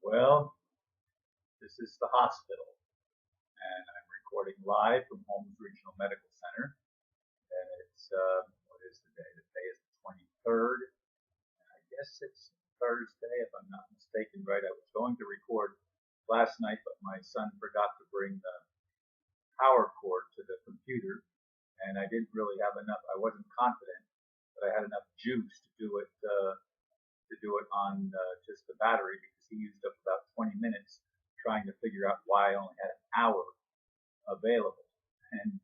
Well, this is the hospital, and I'm recording live from Holmes Regional Medical Center. And it's, what is the day? The day is the 23rd. And I guess it's Thursday, if I'm not mistaken, right? I was going to record last night, but my son forgot to bring the power cord to the computer, and I didn't really have enough. I wasn't confident that I had enough juice to do it on just the battery, because he used up about 20 minutes trying to figure out why I only had an hour available, and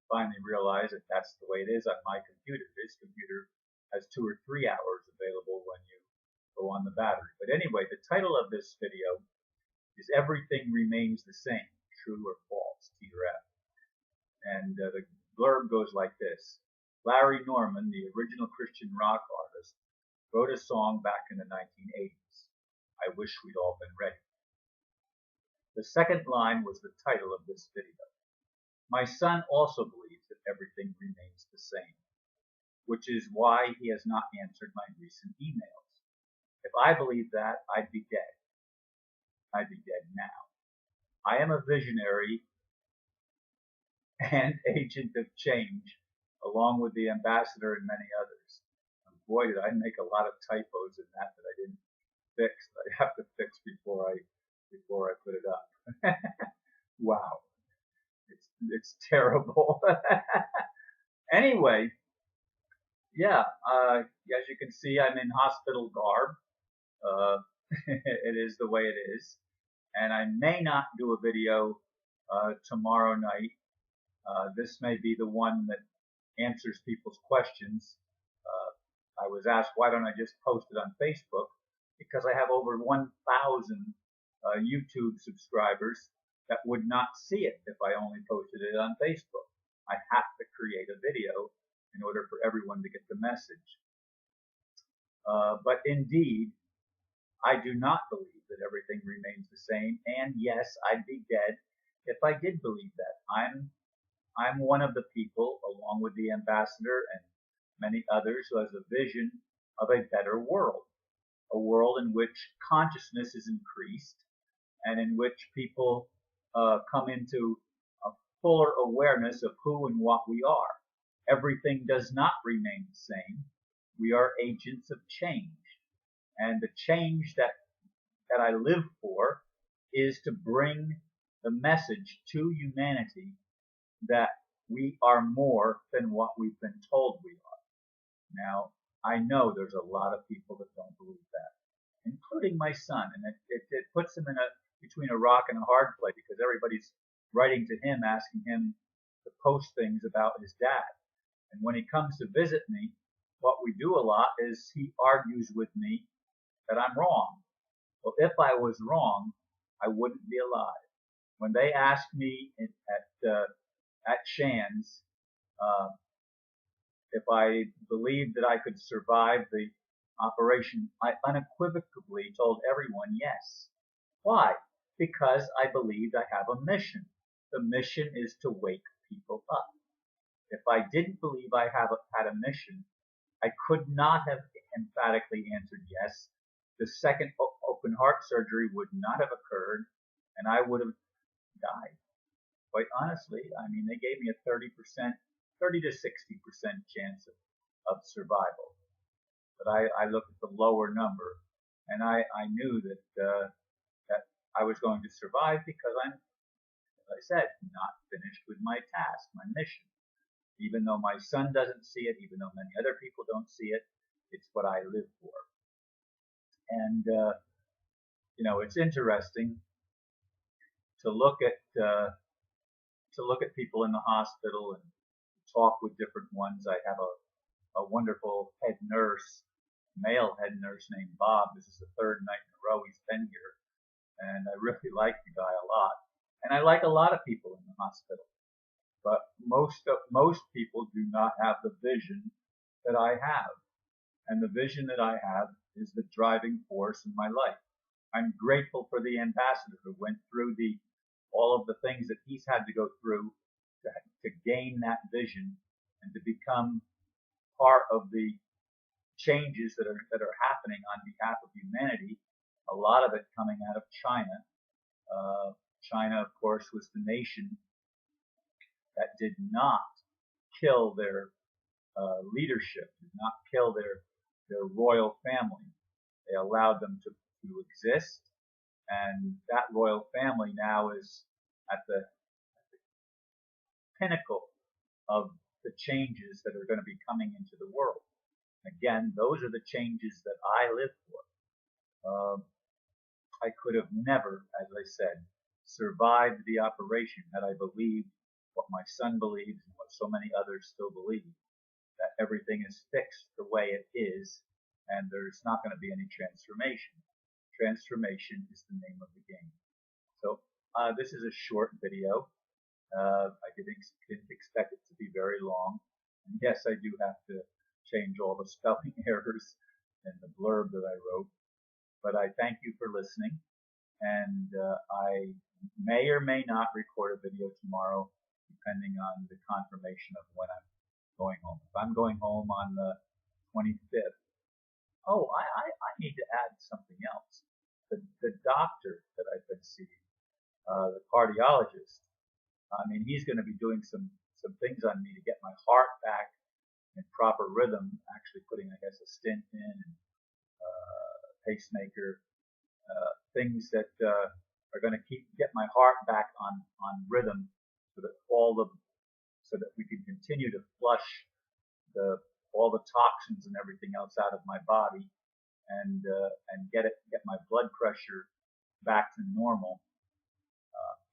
finally realized that that's the way it is on my computer. His computer has 2 or 3 hours available when you go on the battery. But anyway, the title of this video is "Everything Remains the Same, True or False, TRF." And the blurb goes like this: Larry Norman, the original Christian rock artist, wrote a song back in the 1980s. I wish we'd all been ready. The second line was the title of this video. My son also believes that everything remains the same, which is why he has not answered my recent emails. If I believed that, I'd be dead. I'd be dead now. I am a visionary and agent of change, along with the ambassador and many others. And boy, did I make a lot of typos in that I didn't fix, that I have to fix before I put it up. Wow. It's terrible. Anyway, yeah, as you can see, I'm in hospital garb. It is the way it is. And I may not do a video tomorrow night. This may be the one that answers people's questions. I was asked, why don't I just post it on Facebook? Because I have over 1,000 YouTube subscribers that would not see it if I only posted it on Facebook. I have to create a video in order for everyone to get the message. But indeed, I do not believe that everything remains the same. And yes, I'd be dead if I did believe that. I'm one of the people, along with the ambassador and many others, who has a vision of a better world. A world in which consciousness is increased and in which people come into a fuller awareness of who and what we are. Everything does not remain the same. We are agents of change. And the change that I live for is to bring the message to humanity that we are more than what we've been told we are. Now, I know there's a lot of people that don't believe that, including my son, and it puts him between a rock and a hard place, because everybody's writing to him asking him to post things about his dad. And when he comes to visit me, what we do a lot is he argues with me that I'm wrong. Well, if I was wrong, I wouldn't be alive. When they asked me at Shands if I believed that I could survive the operation, I unequivocally told everyone yes. Why? Because I believed I have a mission. The mission is to wake people up. If I didn't believe I had a mission, I could not have emphatically answered yes. The second open heart surgery would not have occurred, and I would have died. Quite honestly, I mean, they gave me a 30 to 60% chance of survival. But I looked at the lower number, and I knew that I was going to survive because I'm, as I said, not finished with my task, my mission. Even though my son doesn't see it, even though many other people don't see it, it's what I live for. And it's interesting to look at people in the hospital and talk with different ones. I have a wonderful head nurse, male head nurse named Bob. This is the third night in a row he's been here, and I really like the guy a lot. And I like a lot of people in the hospital, but most people do not have the vision that I have. And the vision that I have is the driving force in my life. I'm grateful for the ambassador who went through all of the things that he's had to go through to gain that vision and to become part of the changes that are happening on behalf of humanity a lot of it coming out of China. China, of course, was the nation that did not kill their leadership, did not kill their royal family. They allowed them to exist, and that royal family now is at the pinnacle of the changes that are going to be coming into the world. Again, those are the changes that I live for. I could have never, as I said, survived the operation had I believed what my son believes and what so many others still believe, that everything is fixed the way it is and there's not going to be any transformation. Transformation is the name of the game. So this is a short video. I didn't expect it to be very long. And yes, I do have to change all the spelling errors in the blurb that I wrote. But I thank you for listening. And I may or may not record a video tomorrow, depending on the confirmation of when I'm going home. If I'm going home on the 25th, I need to add something else. The doctor that I've been seeing, the cardiologist, I mean, he's going to be doing some things on me to get my heart back in proper rhythm, actually putting, I guess, a stent in and pacemaker, things that are going to get my heart back on rhythm so that we can continue to flush all the toxins and everything else out of my body and get my blood pressure back to normal.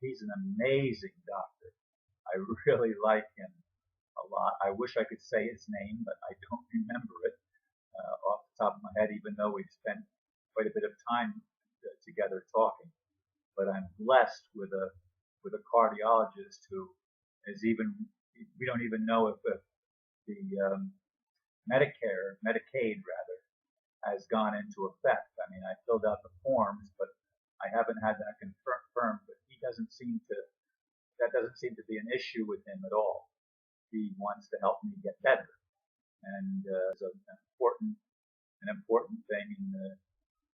He's an amazing doctor. I really like him a lot. I wish I could say his name, but I don't remember it off the top of my head, even though we've spent quite a bit of time together talking. But I'm blessed with a cardiologist who is we don't even know if the Medicaid rather, has gone into effect. I mean, I filled out the forms, but I haven't had that confirmed. But that doesn't seem to be an issue with him at all. He wants to help me get better, and it's an important thing in the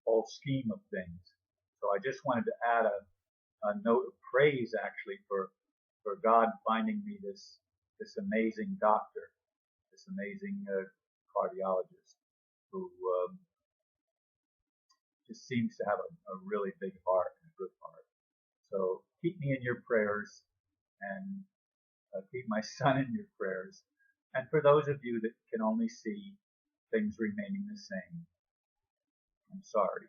whole scheme of things. So I just wanted to add a note of praise, actually, for God finding me this amazing doctor, this amazing cardiologist who just seems to have a really big heart and a good heart. So keep me in your prayers, and keep my son in your prayers. And for those of you that can only see things remaining the same, I'm sorry.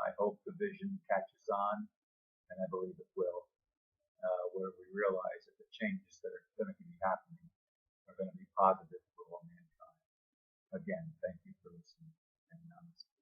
I hope the vision catches on, and I believe it will, where we realize that the changes that are going to be happening are going to be positive for all mankind. Again, thank you for listening, and namaste.